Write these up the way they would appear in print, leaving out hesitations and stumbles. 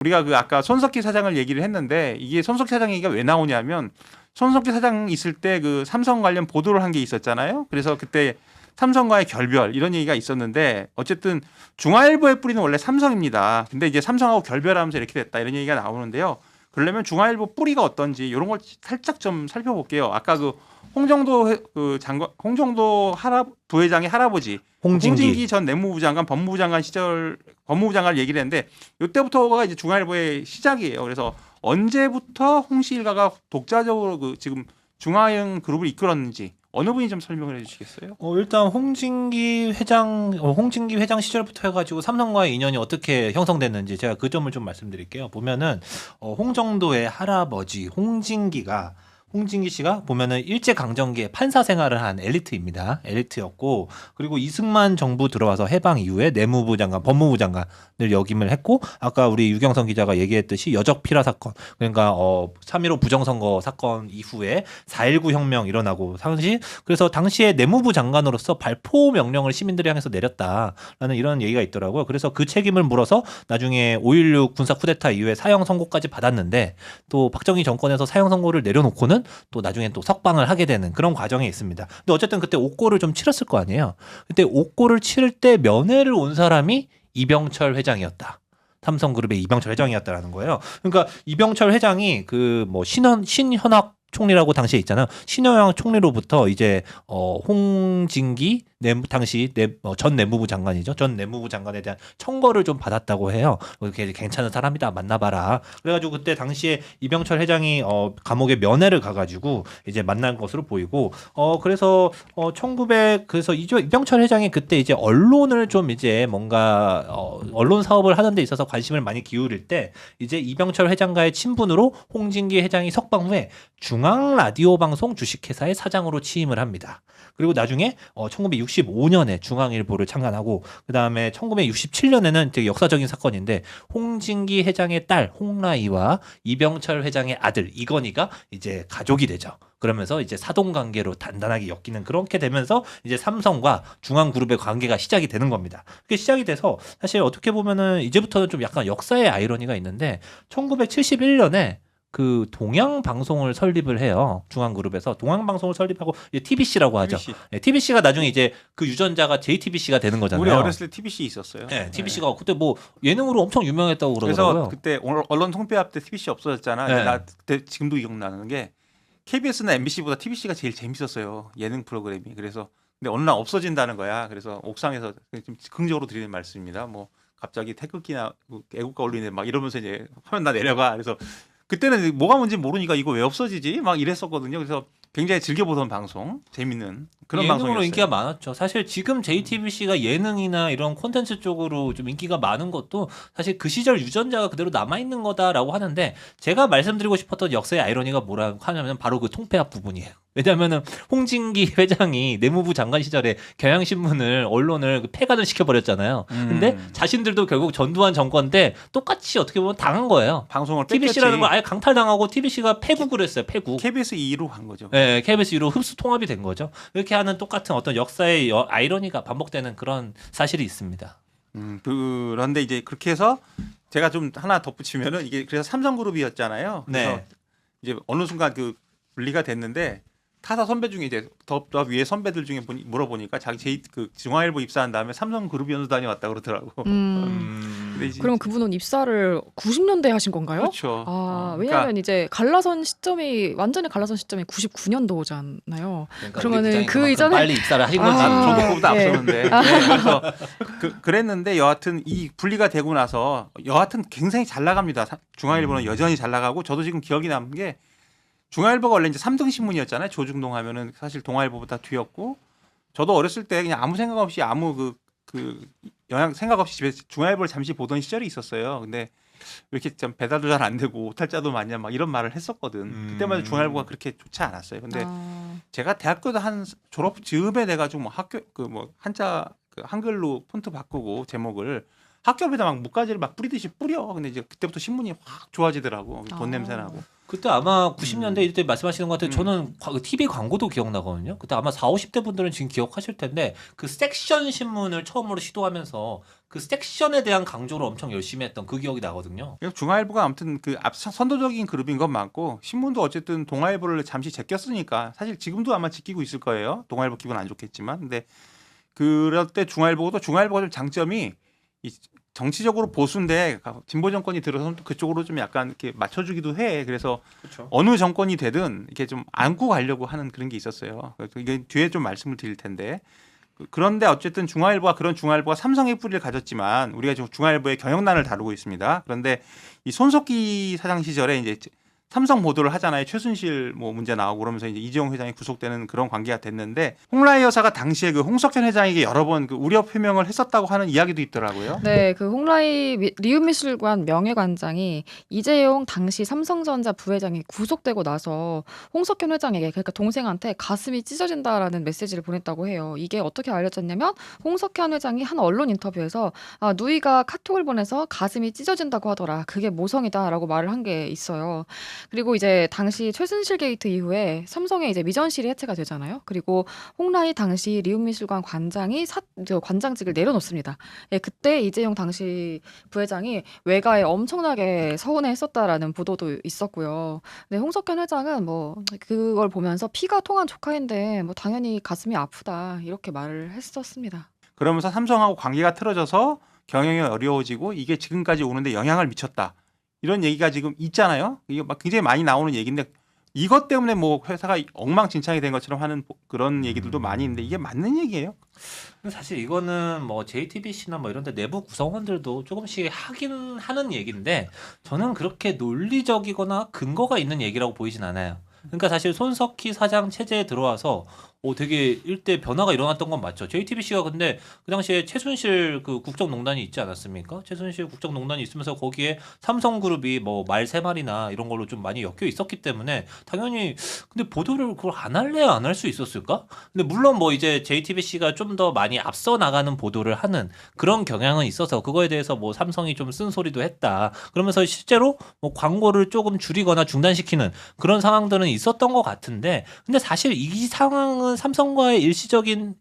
우리가 그 아까 손석희 사장을 얘기를 했는데 이게 손석희 사장 얘기가 왜 나오냐면 손석희 사장 있을 때 그 삼성 관련 보도를 한 게 있었잖아요. 그래서 그때 삼성과의 결별 이런 얘기가 있었는데 어쨌든 중앙일보의 뿌리는 원래 삼성입니다. 근데 이제 삼성하고 결별하면서 이렇게 됐다 이런 얘기가 나오는데요. 그러려면 중앙일보 뿌리가 어떤지 이런 걸 살짝 좀 살펴볼게요. 아까 그 홍정도 부회장의 할아버지 홍진기 전 내무부 장관 법무부 장관 시절 법무부 장관 얘기를 했는데 이때부터가 이제 중앙일보의 시작이에요. 그래서 언제부터 홍씨 일가가 독자적으로 그 지금 중앙형 그룹을 이끌었는지 어느 분이 좀 설명을 해주시겠어요? 일단 홍진기 회장 시절부터 해가지고 삼성과의 인연이 어떻게 형성됐는지 제가 그 점을 좀 말씀드릴게요. 보면은 홍정도의 할아버지 홍진기 씨가 보면은 일제 강점기에 판사 생활을 한 엘리트입니다. 엘리트였고 그리고 이승만 정부 들어와서 해방 이후에 내무부 장관, 법무부 장관을 역임을 했고 아까 우리 유경선 기자가 얘기했듯이 여적 피라 사건 그러니까 3.15 부정선거 사건 이후에 4.19 혁명 일어나고 그래서 당시에 내무부 장관으로서 발포 명령을 시민들이 향해서 내렸다라는 이런 얘기가 있더라고요. 그래서 그 책임을 물어서 나중에 5.16 군사 쿠데타 이후에 사형 선고까지 받았는데 또 박정희 정권에서 사형 선고를 내려놓고는 또 나중에 또 석방을 하게 되는 그런 과정이 있습니다. 근데 어쨌든 그때 옥고를 좀 치렀을 거 아니에요. 그때 옥고를 치를 때 면회를 온 사람이 이병철 회장이었다. 삼성그룹의 이병철 회장이었다라는 거예요. 그러니까 이병철 회장이 그 뭐 신현학 총리라고 당시에 있잖아요. 신현학 총리로부터 이제 홍진기 당시 전 내무부 장관이죠. 전 내무부 장관에 대한 청거를 좀 받았다고 해요. 이렇게 괜찮은 사람이다 만나봐라. 그래가지고 그때 당시에 이병철 회장이 감옥에 면회를 가가지고 이제 만난 것으로 보이고 그래서 그래서 이병철 회장이 그때 이제 언론을 좀 이제 뭔가 언론 사업을 하는 데 있어서 관심을 많이 기울일 때 이제 이병철 회장과의 친분으로 홍진기 회장이 석방 후에 중앙 라디오 방송 주식회사의 사장으로 취임을 합니다. 그리고 나중에 1965년에 중앙일보를 창간하고 그다음에 1967년에는 되게 역사적인 사건인데 홍진기 회장의 딸 홍라이와 이병철 회장의 아들 이건희가 이제 가족이 되죠. 그러면서 이제 사돈 관계로 단단하게 엮이는 그렇게 되면서 이제 삼성과 중앙그룹의 관계가 시작이 되는 겁니다. 그게 시작이 돼서 사실 어떻게 보면은 이제부터는 좀 약간 역사의 아이러니가 있는데 1971년에 그 동양방송을 설립을 해요. 중앙그룹에서 동양방송을 설립하고 이제 TBC라고 하죠. TBC. 네, TBC가 나중에 이제 그 유전자가 JTBC가 되는 거잖아요. 우리 어렸을 때 TBC 있었어요. 네, TBC가 그때 뭐 예능으로 엄청 유명했다고 그러더라고요. 그래서 그때 언론 통폐합 때 TBC 없어졌잖아. 네. 나 그때 지금도 기억나는 게 KBS나 MBC보다 TBC가 제일 재밌었어요. 예능 프로그램이. 그래서 근데 어느 날 없어진다는 거야. 그래서 옥상에서 좀 긍정적으로 드리는 말씀입니다. 뭐 갑자기 태극기나 애국가 올리네 막 이러면서 이제 하면 나 내려가. 그래서 그때는 뭐가 뭔지 모르니까 이거 왜 없어지지? 막 이랬었거든요. 그래서 굉장히 즐겨보던 방송, 재밌는 그런 예능으로 방송이었어요. 인기가 많았죠. 사실 지금 JTBC가 예능이나 이런 콘텐츠 쪽으로 좀 인기가 많은 것도 사실 그 시절 유전자가 그대로 남아있는 거다라고 하는데 제가 말씀드리고 싶었던 역사의 아이러니가 뭐라고 하냐면 바로 그 통폐합 부분이에요. 왜냐하면은 홍진기 회장이 내무부 장관 시절에 경향신문을 언론을 폐간을 시켜버렸잖아요. 근데 자신들도 결국 전두환 정권 때 똑같이 어떻게 보면 당한 거예요. 방송을 TBC라는 걸 아예 강탈당하고 TBC가 폐국을 했어요. 폐국. KBS 2로 간 거죠. 네, KBS 1로 흡수 통합이 된 거죠. 이렇게 하는 똑같은 어떤 역사의 아이러니가 반복되는 그런 사실이 있습니다. 그런데 이제 그렇게 해서 제가 좀 하나 덧붙이면은 이게 그래서 삼성그룹이었잖아요. 그래서 네. 이제 어느 순간 그 분리가 됐는데 타사 선배 중에 이제 더 위에 선배들 중에 물어보니까 자기 그 중앙일보 입사한 다음에 삼성그룹 연수 다녀왔다 그러더라고. 근데 이제 그럼 그분은 입사를 90년대에 하신 건가요? 그렇죠. 왜냐하면 이제 갈라선 시점이 완전히 갈라선 시점이 99년도잖아요. 그러니까 그러면은 그 이전에 빨리 입사를 하신 거지. 난 저보다 예. 앞서는데. 네, 그래서 그랬는데 여하튼 이 분리가 되고 나서 여하튼 굉장히 잘 나갑니다. 중앙일보는 여전히 잘 나가고 저도 지금 기억이 남는 게 중앙일보가 원래 이제 3등 신문이었잖아요. 조중동 하면은 사실 동아일보보다 뒤였고 저도 어렸을 때 그냥 아무 생각 없이 아무 영향 생각 없이 집에 중앙일보를 잠시 보던 시절이 있었어요. 근데 왜 이렇게 좀 배달도 잘 안 되고 오탈자도 많냐 막 이런 말을 했었거든. 그때만 해도 중앙일보가 그렇게 좋지 않았어요. 근데 제가 대학교도 한 졸업 즈음에 돼가지고 뭐 학교 한자 한글로 폰트 바꾸고 제목을 학교 앞에다 막 목가지를 막 뿌리듯이 뿌려. 근데 이제 그때부터 신문이 확 좋아지더라고. 돈 냄새 나고. 그때 아마 90년대 이때 말씀하시는 것 같아요. 저는 TV 광고도 기억나거든요. 그때 아마 40, 50대 분들은 지금 기억하실 텐데 그 섹션 신문을 처음으로 시도하면서 그 섹션에 대한 강조를 엄청 열심히 했던 그 기억이 나거든요. 중앙일보가 아무튼 그 선도적인 그룹인 건 맞고 신문도 어쨌든 동아일보를 잠시 제꼈으니까 사실 지금도 아마 지키고 있을 거예요. 동아일보 기분 안 좋겠지만. 근데 그럴 때 중앙일보가 좀 장점이 이 정치적으로 보수인데 진보 정권이 들어서면 또 그쪽으로 좀 약간 이렇게 맞춰주기도 해. 그래서 그렇죠. 어느 정권이 되든 이렇게 좀 안고 가려고 하는 그런 게 있었어요. 이게 뒤에 좀 말씀을 드릴 텐데. 그런데 어쨌든 중앙일보가 삼성의 뿌리를 가졌지만 우리가 지금 중앙일보의 경영난을 다루고 있습니다. 그런데 이 손석희 사장 시절에 이제 삼성 보도를 하잖아요. 최순실 뭐 문제 나오고 그러면서 이제 이재용 회장이 구속되는 그런 관계가 됐는데 홍라희 여사가 당시에 그 홍석현 회장에게 여러 번 그 우려 표명을 했었다고 하는 이야기도 있더라고요. 네, 그 홍라희 리움미술관 명예관장이 이재용 당시 삼성전자 부회장이 구속되고 나서 홍석현 회장에게 그러니까 동생한테 가슴이 찢어진다라는 메시지를 보냈다고 해요. 이게 어떻게 알려졌냐면 홍석현 회장이 한 언론 인터뷰에서 누이가 카톡을 보내서 가슴이 찢어진다고 하더라. 그게 모성이다라고 말을 한 게 있어요. 그리고 이제 당시 최순실 게이트 이후에 삼성의 이제 미전실이 해체가 되잖아요. 그리고 홍라희 당시 리움미술관 관장이 관장직을 내려놓습니다. 예, 그때 이재용 당시 부회장이 외가에 엄청나게 서운해했었다라는 보도도 있었고요. 근데 홍석현 회장은 뭐 그걸 보면서 피가 통한 조카인데 뭐 당연히 가슴이 아프다 이렇게 말을 했었습니다. 그러면서 삼성하고 관계가 틀어져서 경영이 어려워지고 이게 지금까지 오는데 영향을 미쳤다. 이런 얘기가 지금 있잖아요. 이게 막 굉장히 많이 나오는 얘기인데 이것 때문에 뭐 회사가 엉망진창이 된 것처럼 하는 그런 얘기들도 많이 있는데 이게 맞는 얘기예요? 사실 이거는 뭐 JTBC나 뭐 이런 데 내부 구성원들도 조금씩 하긴 하는 얘기인데 저는 그렇게 논리적이거나 근거가 있는 얘기라고 보이진 않아요. 그러니까 사실 손석희 사장 체제에 들어와서 되게 일대 변화가 일어났던 건 맞죠. JTBC가 근데 그 당시에 최순실 그 국정농단이 있지 않았습니까? 최순실 국정농단이 있으면서 거기에 삼성그룹이 뭐 말 3마리나 이런 걸로 좀 많이 엮여 있었기 때문에 당연히 근데 보도를 그걸 안 할래야 안 할 수 있었을까? 근데 물론 뭐 이제 JTBC가 좀 더 많이 앞서 나가는 보도를 하는 그런 경향은 있어서 그거에 대해서 뭐 삼성이 좀 쓴소리도 했다. 그러면서 실제로 뭐 광고를 조금 줄이거나 중단시키는 그런 상황들은 있었던 것 같은데 근데 사실 이 상황은 삼성과의 일시적인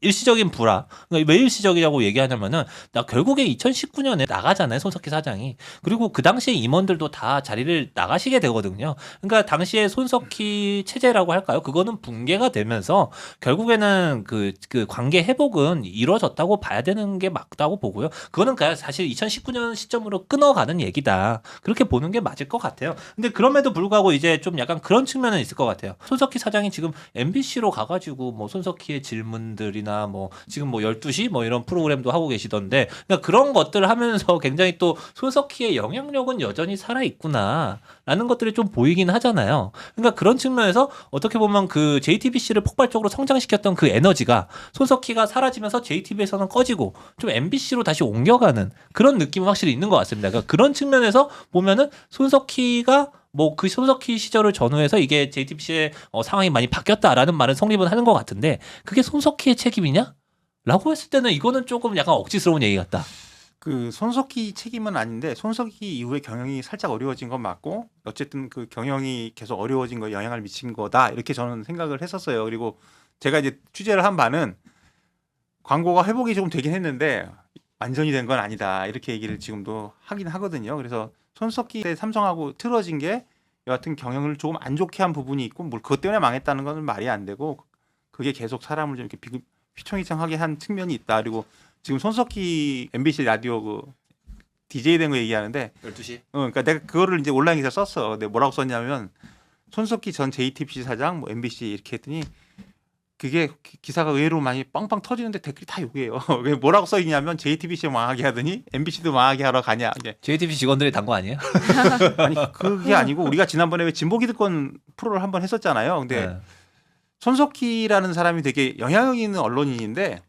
불화. 그러니까 왜 일시적이라고 얘기하냐면은 나 결국에 2019년에 나가잖아요. 손석희 사장이. 그리고 그 당시에 임원들도 다 자리를 나가시게 되거든요. 그러니까 당시에 손석희 체제라고 할까요? 그거는 붕괴가 되면서 결국에는 그 관계 회복은 이루어졌다고 봐야 되는 게 맞다고 보고요. 그거는 그냥 사실 2019년 시점으로 끊어가는 얘기다. 그렇게 보는 게 맞을 것 같아요. 근데 그럼에도 불구하고 이제 좀 약간 그런 측면은 있을 것 같아요. 손석희 사장이 지금 MBC로 가가지고 뭐 손석희의 질문들이나 뭐 지금 뭐 12시 뭐 이런 프로그램도 하고 계시던데 그러니까 그런 것들을 하면서 굉장히 또 손석희의 영향력은 여전히 살아있구나라는 것들이 좀 보이긴 하잖아요. 그러니까 그런 측면에서 어떻게 보면 그 JTBC를 폭발적으로 성장시켰던 그 에너지가 손석희가 사라지면서 JTBC에서는 꺼지고 좀 MBC로 다시 옮겨가는 그런 느낌은 확실히 있는 것 같습니다. 그러니까 그런 측면에서 보면은 손석희가 뭐 그 손석희 시절을 전후해서 이게 JTBC의 상황이 많이 바뀌었다라는 말은 성립은 하는 것 같은데 그게 손석희의 책임이냐? 라고 했을 때는 이거는 조금 약간 억지스러운 얘기 같다. 그 손석희 책임은 아닌데 손석희 이후에 경영이 살짝 어려워진 건 맞고 어쨌든 그 경영이 계속 어려워진 거에 영향을 미친 거다 이렇게 저는 생각을 했었어요. 그리고 제가 이제 취재를 한 바는 광고가 회복이 조금 되긴 했는데 완전히 된 건 아니다 이렇게 얘기를 지금도 하긴 하거든요. 그래서 손석희 때 삼성하고 틀어진 게 여하튼 경영을 조금 안 좋게 한 부분이 있고 뭐 그것 때문에 망했다는 건 말이 안 되고 그게 계속 사람을 좀 이렇게 휘청휘청하게 한 측면이 있다. 그리고 지금 손석희 MBC 라디오 그 DJ 된 거 얘기하는데 12시. 그러니까 내가 그거를 이제 온라인 기사 썼어. 근데 뭐라고 썼냐면 손석희 전 JTBC 사장 뭐 MBC 이렇게 했더니 그게 기사가 의외로 많이 빵빵 터지는데 댓글이 다 욕이에요. 뭐라고 써 있냐면 JTBC 망하게 하더니 MBC도 망하게 하러 가냐. 이게. JTBC 직원들이 단 거 아니에요? 아니 그게 아니고 우리가 지난번에 왜 진보기득권 프로를 한번 했었잖아요. 근데 네. 손석희라는 사람이 되게 영향력 있는 언론인인데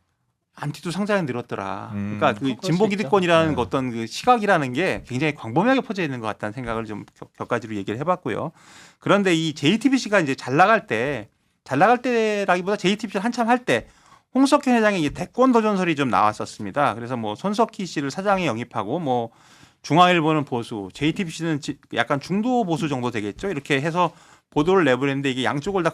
안티도 상당히 늘었더라. 그러니까 그 그럴 수 진보기득권이라는 있죠. 어떤 그 시각이라는 게 굉장히 광범위하게 퍼져 있는 것 같다는 생각을 좀 몇 가지로 얘기를 해봤고요. 그런데 이 JTBC가 이제 잘 나갈 때라기보다 JTBC 한참 할 때 홍석현 회장의 이 대권 도전설이 좀 나왔었습니다. 그래서 뭐 손석희 씨를 사장에 영입하고 뭐 중앙일보는 보수, JTBC는 약간 중도 보수 정도 되겠죠. 이렇게 해서 보도를 내보냈는데 이게 양쪽을 다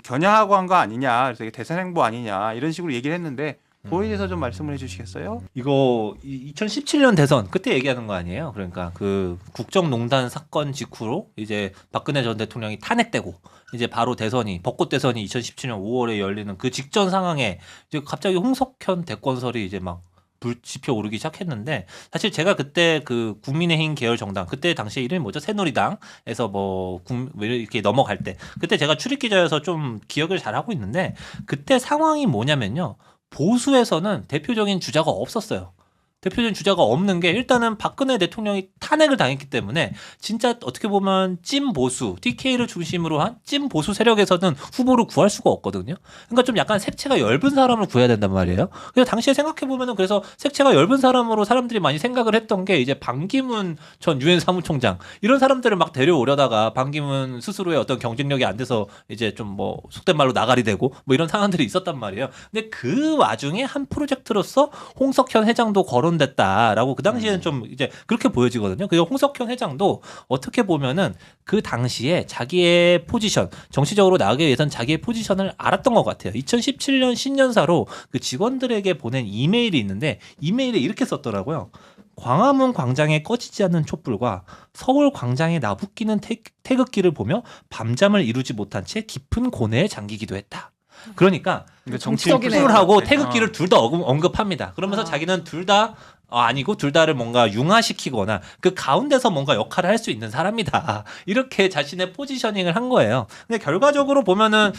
겨냥하고 한 거 아니냐, 그래서 이게 대선 행보 아니냐 이런 식으로 얘기를 했는데 그거에 대해서 좀 말씀을 해주시겠어요? 이거 2017년 대선 그때 얘기하는 거 아니에요? 그러니까 그 국정농단 사건 직후로 이제 박근혜 전 대통령이 탄핵되고 이제 바로 대선이 벚꽃 대선이 2017년 5월에 열리는 그 직전 상황에 이제 갑자기 홍석현 대권설이 이제 막 불지표 오르기 시작했는데 사실 제가 그때 그 국민의힘 계열 정당 그때 당시에 이름이 뭐죠? 새누리당에서 뭐 이렇게 넘어갈 때 그때 제가 출입 기자여서 좀 기억을 잘 하고 있는데 그때 상황이 뭐냐면요. 보수에서는 대표적인 주자가 없었어요. 대표적인 주자가 없는 게 일단은 박근혜 대통령이 탄핵을 당했기 때문에 진짜 어떻게 보면 찐 보수, TK를 중심으로 한 찐 보수 세력에서는 후보를 구할 수가 없거든요. 그러니까 좀 약간 색채가 엷은 사람을 구해야 된단 말이에요. 그래서 당시에 생각해 보면은 그래서 색채가 엷은 사람으로 사람들이 많이 생각을 했던 게 이제 반기문 전 유엔 사무총장 이런 사람들을 막 데려오려다가 반기문 스스로의 어떤 경쟁력이 안 돼서 이제 좀 뭐 속된 말로 나가리 되고 뭐 이런 상황들이 있었단 말이에요. 근데 그 와중에 한 프로젝트로서 홍석현 회장도 거론됐다라고 그 당시에는 좀 이제 그렇게 보여지거든요. 그리고 홍석현 회장도 어떻게 보면은 그 당시에 자기의 포지션, 정치적으로 나가기 위해선 자기의 포지션을 알았던 것 같아요. 2017년 신년사로 그 직원들에게 보낸 이메일이 있는데 이메일에 이렇게 썼더라고요. 광화문 광장에 꺼지지 않는 촛불과 서울 광장에 나부끼는 태극기를 보며 밤잠을 이루지 못한 채 깊은 고뇌에 잠기기도 했다. 그러니까 정치적이네요. 촛불하고 태극기를 둘 다 언급합니다. 그러면서 자기는 둘 다 아니고 둘 다를 뭔가 융화시키거나 그 가운데서 뭔가 역할을 할 수 있는 사람이다. 이렇게 자신의 포지셔닝을 한 거예요. 근데 결과적으로 보면은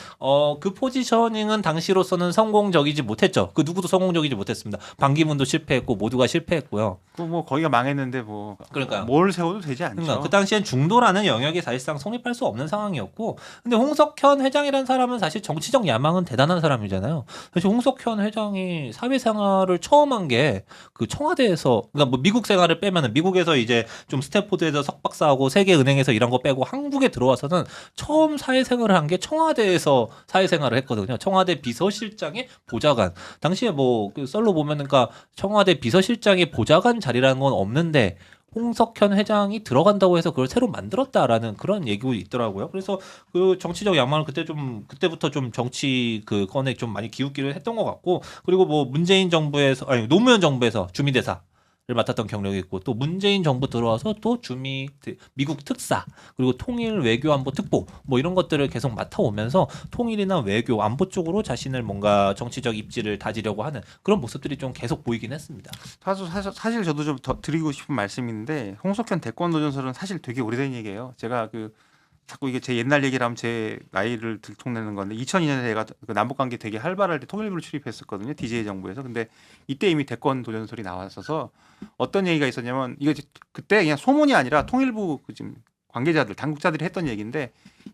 그 포지셔닝은 당시로서는 성공적이지 못했죠. 그 누구도 성공적이지 못했습니다. 반기문도 실패했고 모두가 실패했고요. 뭐 거기가 망했는데 뭐 그러니까요. 뭘 세워도 되지 않죠. 그러니까 그 당시엔 중도라는 영역이 사실상 성립할 수 없는 상황이었고, 근데 홍석현 회장이라는 사람은 사실 정치적 야망은 대단한 사람이잖아요. 사실 홍석현 회장이 사회생활을 처음 한 게 그 청와대에서, 그러니까 뭐 미국 생활을 빼면은 미국에서 이제 좀 스탠포드에서 석박사하고 세계은행에서 이런 거 빼고 한국에 들어와서는 처음 사회생활을 한 게 청와대에서 사회생활을 했거든요. 청와대 비서실장의 보좌관. 당시에 뭐 그 썰로 보면은 그러니까 청와대 비서실장의 보좌관 자리라는 건 없는데 홍석현 회장이 들어간다고 해서 그걸 새로 만들었다라는 그런 얘기가 있더라고요. 그래서 그 정치적 야망을 그때부터 좀 정치 그 건에 좀 많이 기웃기를 했던 것 같고, 그리고 뭐 문재인 정부에서 아니 노무현 정부에서 주미대사 를 맡았던 경력이 있고, 또 문재인 정부 들어와서 또 미국 특사, 그리고 통일 외교안보 특보 뭐 이런 것들을 계속 맡아오면서 통일이나 외교 안보 쪽으로 자신을 뭔가 정치적 입지를 다지려고 하는 그런 모습들이 좀 계속 보이긴 했습니다. 사실 저도 좀 더 드리고 싶은 말씀인데, 홍석현 대권 도전설은 사실 되게 오래된 얘기예요. 제가 자꾸 이게 제 옛날 얘기를 하면 제 나이를 들통내는 건데, 2002년에 제가 그 남북관계 되게 활발할 때 통일부를 출입했었거든요. DJ 정부에서. 근데 이때 이미 대권 도전설이 나왔어서 어떤 얘기가 있었냐면, 이거 그때 그냥 소문이 아니라 통일부 지금 관계자들, 당국자들이 했던 얘기인데,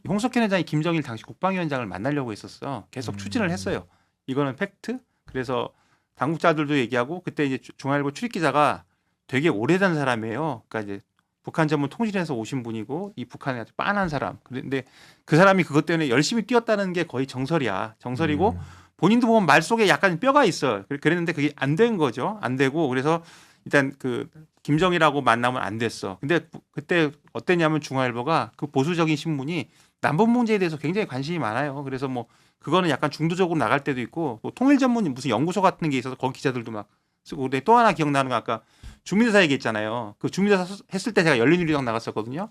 홍석현 회장이 김정일 당시 국방위원장을 만나려고 했었어. 계속 추진을 했어요. 이거는 팩트. 그래서 당국자들도 얘기하고, 그때 이제 중앙일보 출입기자가 되게 오래된 사람이에요. 그러니까 이제 북한 전문 통신에서 오신 분이고, 이 북한에 아주 빤한 사람. 그런데 그 사람이 그것 때문에 열심히 뛰었다는 게 거의 정설이야. 정설이고 본인도 보면 말 속에 약간 뼈가 있어요. 그랬는데 그게 안 된 거죠. 안 되고, 그래서 일단 그 김정일하고 만나면 안 됐어. 근데 그때 어땠냐면 중앙일보가 그 보수적인 신문이 남북 문제에 대해서 굉장히 관심이 많아요. 그래서 뭐 그거는 약간 중도적으로 나갈 때도 있고, 뭐 통일 전문 무슨 연구소 같은 게 있어서 거기 기자들도 막 쓰고. 근데 또 하나 기억나는 거, 아까 주민대사 얘기했잖아요. 그 주민대사 했을 때 제가 열린우리당 나갔었거든요.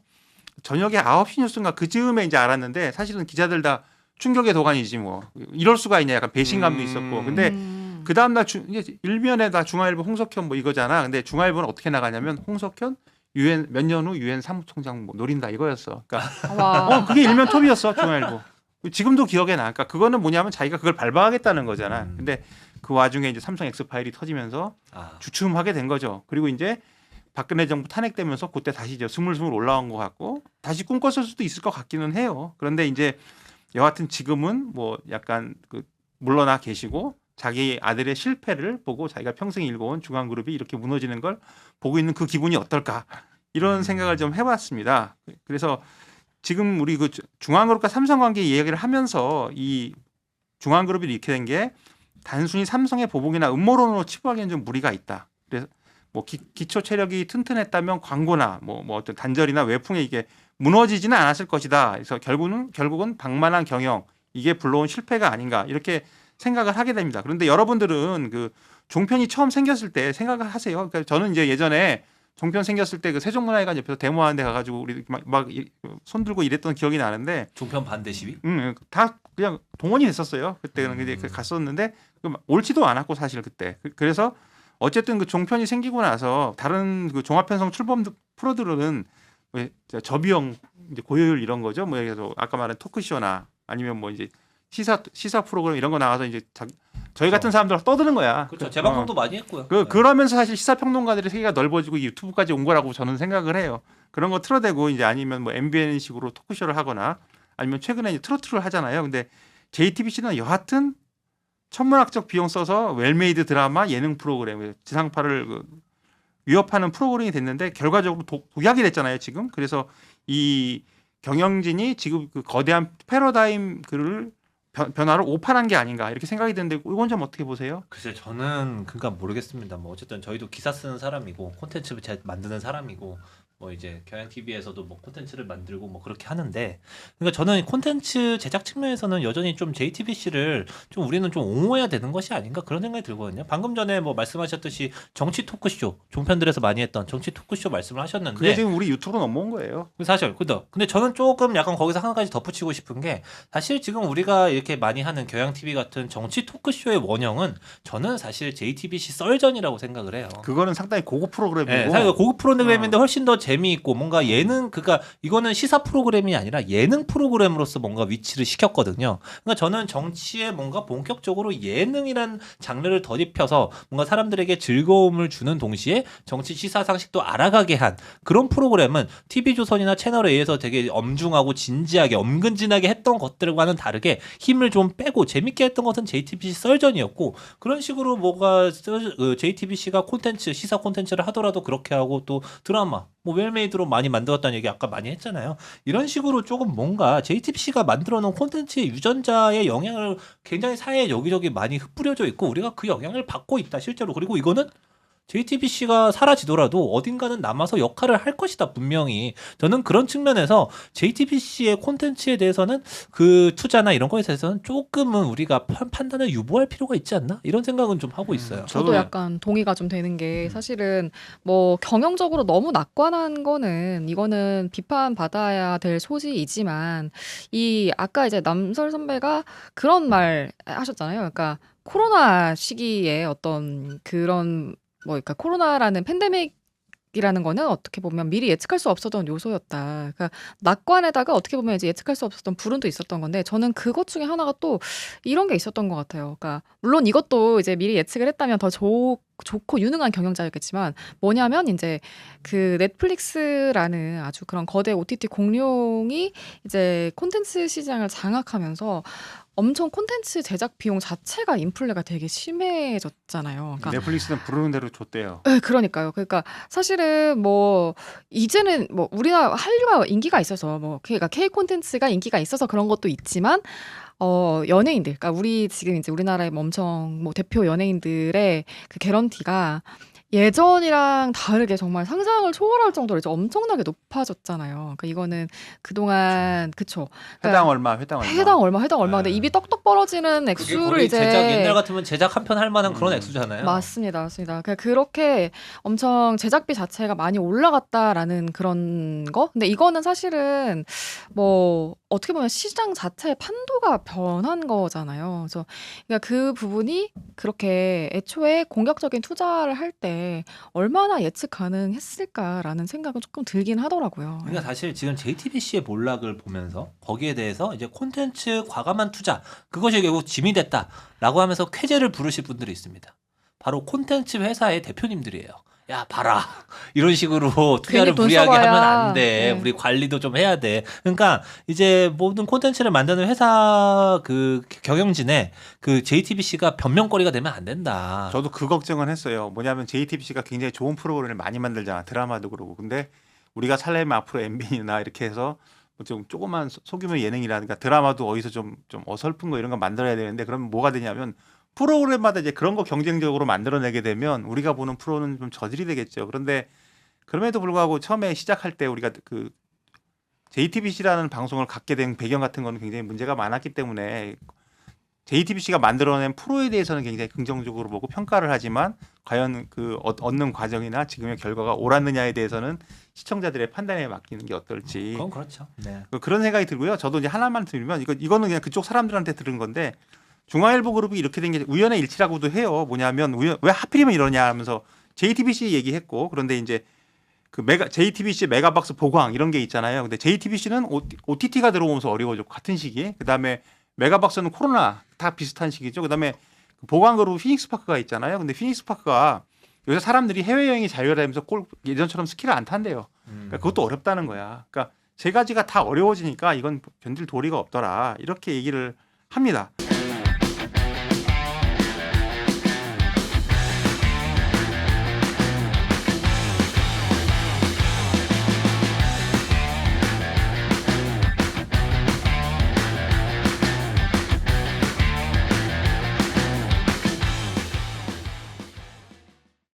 저녁에 9시 뉴스인가 그 즈음에 이제 알았는데, 사실은 기자들 다 충격의 도가니지 뭐. 이럴 수가 있냐, 약간 배신감도 있었고. 근데 그 다음날 이제 일면에 다 중앙일보 홍석현 뭐 이거잖아. 근데 중앙일보는 어떻게 나가냐면 홍석현 유엔 몇 년 후 유엔 사무총장 뭐 노린다 이거였어. 그러니까 와. 그게 일면 톱이었어 중앙일보. 지금도 기억에 나. 그러니까 그거는 뭐냐면 자기가 그걸 발바하겠다는 거잖아. 근데 그 와중에 이제 삼성 엑스파일이 터지면서 주춤하게 된 거죠. 그리고 이제 박근혜 정부 탄핵되면서 그때 다시 이제 스물스물 올라온 것 같고, 다시 꿈꿨을 수도 있을 것 같기는 해요. 그런데 이제 여하튼 지금은 뭐 약간 그 물러나 계시고, 자기 아들의 실패를 보고 자기가 평생 일궈온 중앙그룹이 이렇게 무너지는 걸 보고 있는 그 기분이 어떨까, 이런 생각을 좀 해봤습니다. 그래서 지금 우리 그 중앙그룹과 삼성 관계 이야기를 하면서 이 중앙그룹이 이렇게 된 게 단순히 삼성의 보복이나 음모론으로 치부하기에는 좀 무리가 있다. 그래서 뭐 기초 체력이 튼튼했다면 광고나 뭐 어떤 단절이나 외풍에 이게 무너지지는 않았을 것이다. 그래서 결국은 방만한 경영 이게 불러온 실패가 아닌가 이렇게 생각을 하게 됩니다. 그런데 여러분들은 그 종편이 처음 생겼을 때 생각을 하세요. 그러니까 저는 이제 예전에 종편 생겼을 때 그 세종문화회관 옆에서 데모하는 데 가가지고 우리 막 손 들고 이랬던 기억이 나는데 종편 반대 시위? 다 그냥 동원이 됐었어요. 그때는 이제 갔었는데 옳지도 않았고 사실 그때 그래서 어쨌든 그 종편이 생기고 나서 다른 그 종합편성 출범 프로들은 왜 저비용 이제 고효율 이런 거죠. 뭐 예를 들어서 아까 말한 토크쇼나 아니면 뭐 이제 시사 프로그램 이런 거 나와서 이제 저희 같은 사람들 떠드는 거야. 그렇죠. 재방송도 많이 했고요. 그러면서 사실 시사평론가들의 세계가 넓어지고 유튜브까지 온 거라고 저는 생각을 해요. 그런 거 틀어대고 이제 아니면 뭐 MBN식으로 토크쇼를 하거나 아니면 최근에 이제 트로트를 하잖아요. 근데 JTBC는 여하튼 천문학적 비용 써서 웰메이드 드라마 예능 프로그램 지상파를 위협하는 프로그램이 됐는데 결과적으로 독약이 됐잖아요. 지금 그래서 이 경영진이 지금 그 거대한 패러다임 그를 변화를 오판한 게 아닌가 이렇게 생각이 드는데 이건 좀 어떻게 보세요? 글쎄 저는 그러니까 모르겠습니다. 뭐 어쨌든 저희도 기사 쓰는 사람이고 콘텐츠 만드는 사람이고 뭐 이제 경향 TV에서도 뭐 콘텐츠를 만들고 뭐 그렇게 하는데 그러니까 저는 콘텐츠 제작 측면에서는 여전히 좀 JTBC를 좀 우리는 좀 옹호해야 되는 것이 아닌가 그런 생각이 들거든요. 방금 전에 뭐 말씀하셨듯이 정치 토크쇼 종편들에서 많이 했던 정치 토크쇼 말씀을 하셨는데 그게 지금 우리 유튜브로 넘어온 거예요. 사실 근데 저는 조금 약간 거기서 한 가지 덧붙이고 싶은 게 사실 지금 우리가 이렇게 많이 하는 경향 TV 같은 정치 토크쇼의 원형은 저는 사실 JTBC 썰전이라고 생각을 해요. 그거는 상당히 고급 프로그램이고 네, 사실 고급 프로그램인데 훨씬 더 재미있고 뭔가 예능 그러니까 이거는 시사 프로그램이 아니라 예능 프로그램으로서 뭔가 위치를 시켰거든요. 그러니까 저는 정치에 뭔가 본격적으로 예능이란 장르를 덧입혀서 뭔가 사람들에게 즐거움을 주는 동시에 정치 시사 상식도 알아가게 한 그런 프로그램은 TV조선이나 채널A에서 되게 엄중하고 진지하게 엄근진하게 했던 것들과는 다르게 힘을 좀 빼고 재밌게 했던 것은 JTBC 썰전이었고 그런 식으로 뭐가 JTBC가 콘텐츠 시사 콘텐츠를 하더라도 그렇게 하고 또 드라마 뭐 웰메이드로 많이 만들었다는 얘기 아까 많이 했잖아요. 이런 식으로 조금 뭔가 JTBC가 만들어 놓은 콘텐츠의 유전자의 영향을 굉장히 사회에 여기저기 많이 흩뿌려져 있고 우리가 그 영향을 받고 있다 실제로. 그리고 이거는 JTBC가 사라지더라도 어딘가는 남아서 역할을 할 것이다 분명히. 저는 그런 측면에서 JTBC의 콘텐츠에 대해서는 그 투자나 이런 거에 대해서는 조금은 우리가 판단을 유보할 필요가 있지 않나 이런 생각은 좀 하고 있어요. 저도 약간 동의가 좀 되는 게 사실은 뭐 경영적으로 너무 낙관한 거는 이거는 비판받아야 될 소지이지만 이 아까 이제 남설 선배가 그런 말 하셨잖아요. 그러니까 코로나 시기에 어떤 그런 뭐 그러니까 코로나라는 팬데믹이라는 거는 어떻게 보면 미리 예측할 수 없었던 요소였다. 그러니까 낙관에다가 어떻게 보면 이제 예측할 수 없었던 불운도 있었던 건데 저는 그것 중에 하나가 또 이런 게 있었던 것 같아요. 그러니까 물론 이것도 이제 미리 예측을 했다면 더 좋고 유능한 경영자였겠지만 뭐냐면 이제 그 넷플릭스라는 아주 그런 거대 OTT 공룡이 이제 콘텐츠 시장을 장악하면서 엄청 콘텐츠 제작 비용 자체가 인플레가 되게 심해졌잖아요. 그러니까 넷플릭스는 부르는 대로 줬대요. 네, 그러니까요. 그러니까 사실은 뭐 이제는 뭐 우리나라 한류가 인기가 있어서 뭐 그러니까 K 콘텐츠가 인기가 있어서 그런 것도 있지만 연예인들, 그러니까 우리 지금 이제 우리나라의 엄청 뭐 대표 연예인들의 그 개런티가 예전이랑 다르게 정말 상상을 초월할 정도로 이제 엄청나게 높아졌잖아요. 그러니까 이거는 그동안 그쵸. 회당 얼마, 회당 얼마. 회당 얼마. 근데 네. 입이 떡떡 벌어지는 그게 액수를 거의 이제 제작 옛날 같으면 제작 한 편 할 만한 그런 액수잖아요. 맞습니다. 그러니까 그렇게 엄청 제작비 자체가 많이 올라갔다라는 그런 거. 근데 이거는 사실은 뭐 어떻게 보면 시장 자체의 판도가 변한 거잖아요. 그래서 그러니까 그 부분이 그렇게 애초에 공격적인 투자를 할 때 얼마나 예측 가능했을까라는 생각은 조금 들긴 하더라고요. 그러니까 사실 지금 JTBC의 몰락을 보면서 거기에 대해서 이제 콘텐츠 과감한 투자 그것이 결국 짐이 됐다라고 하면서 쾌재를 부르실 분들이 있습니다. 바로 콘텐츠 회사의 대표님들이에요. 야 봐라 이런 식으로 투자를 괜히 돈 무리하게 써봐야. 하면 안 돼. 네. 우리 관리도 좀 해야 돼. 그러니까 이제 모든 콘텐츠를 만드는 회사 그 경영진에 그 JTBC가 변명거리가 되면 안 된다. 저도 그 걱정은 했어요. 뭐냐면 JTBC가 굉장히 좋은 프로그램을 많이 만들잖아. 드라마도 그러고. 근데 우리가 살려면 앞으로 MBN이나 이렇게 해서 좀 조그만 소규모 예능이라든가 드라마도 어디서 좀 어설픈 거 이런 거 만들어야 되는데 그러면 뭐가 되냐면 프로그램마다 이제 그런 거 경쟁적으로 만들어내게 되면 우리가 보는 프로는 좀 저질이 되겠죠. 그런데 그럼에도 불구하고 처음에 시작할 때 우리가 그 JTBC라는 방송을 갖게 된 배경 같은 거는 굉장히 문제가 많았기 때문에 JTBC가 만들어낸 프로에 대해서는 굉장히 긍정적으로 보고 평가를 하지만 과연 그 얻는 과정이나 지금의 결과가 옳았느냐에 대해서는 시청자들의 판단에 맡기는 게 어떨지 그건 그렇죠. 네. 그런 생각이 들고요. 저도 이제 하나만 드리면 이거는 그냥 그쪽 사람들한테 들은 건데 중앙일보 그룹이 이렇게 된 게 우연의 일치라고도 해요. 뭐냐면 왜 하필이면 이러냐 하면서 JTBC 얘기했고 그런데 이제 그 JTBC 메가박스 보강 이런 게 있잖아요. 근데 JTBC는 OTT가 들어오면서 어려워졌고 같은 시기에 그다음에 메가박스는 코로나 다 비슷한 시기죠. 그다음에 보강그룹 피닉스파크가 있잖아요. 근데 피닉스파크가 요새 사람들이 해외여행이 자유화되면서 예전처럼 스키를 안 탄대요. 그러니까 그것도 어렵다는 거야. 그러니까 세 가지가 다 어려워지니까 이건 견딜 도리가 없더라. 이렇게 얘기를 합니다.